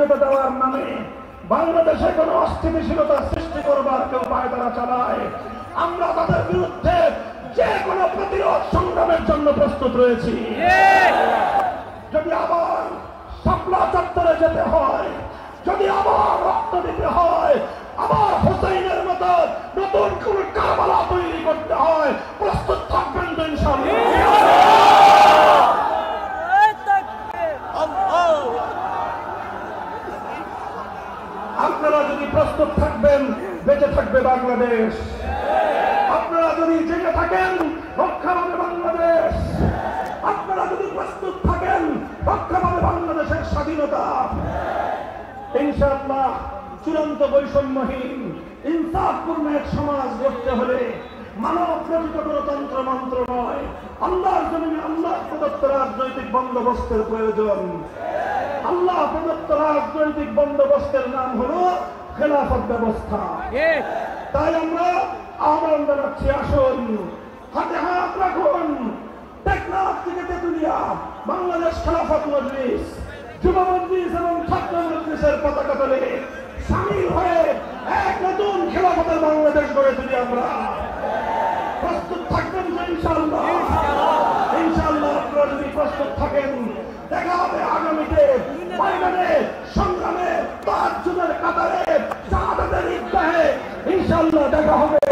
স্বাধীনতা দেওয়ার নামে বাংলাদেশে কোনো অস্থিতিশীলতা সৃষ্টি করবার কেউ পায়তারা চালায়, আমরা তাদের বিরুদ্ধে যে কোনো প্রতিরোধ সংগ্রামের জন্য প্রস্তুত রয়েছি। যদি আবার শাপলা চত্বরে যেতে হয়, যদি আবার রক্ত দিতে হয়, আবার হোসেইনের মতো নতুন কোন কারবালা তৈরি করতে হয়, প্রস্তুত থাকবেন তো ইনশাআল্লাহ। আপনারা যদি প্রস্তুত থাকবেন, বেঁচে থাকবে বাংলাদেশ। আপনারা যদি জেগে থাকেন, রক্ষা পাবে বাংলাদেশ। আপনারা যদি প্রস্তুত থাকেন, রক্ষা পাবে বাংলাদেশের স্বাধীনতা ইনশাআল্লাহ। চূড়ান্ত বৈষম্যহীন ইনসাফপূর্ণ এক সমাজ গড়তে হলে মানব প্রকৃত গণতন্ত্র মন্ত্র নয়, আল্লাহর জমিনে আল্লাহ প্রদত্ত রাজনৈতিক বন্দোবস্তের প্রয়োজন। আল্লাহ প্রদত্ত রাজনৈতিক বন্দোবস্তের নাম হলো খেলাফত ব্যবস্থা। তাই আমরা আহ্বান জানাচ্ছি, আসুন হাতে হাত রাখুন। টেকনাফ থেকে তেতুলিয়া বাংলাদেশ খেলাফত মজলিস, যুব মজলিস এবং ছাত্র মজলিসের পতাকা তলে সামিল হয়ে এক নতুন খেলাফতের বাংলাদেশ গড়ে তুলি আমরা। প্রস্তুত থাকবেন তো ইনশাআল্লাহ? ইনশাআল্লাহ আপনারা যদি প্রস্তুত থাকেন, দেখা হবে আগামীতে ময়দানে, সংগ্রামে, তাহাজ্জুদের কাতারে, শাহাদাতের ঈদগাহে ইনশাআল্লাহ দেখা হবে।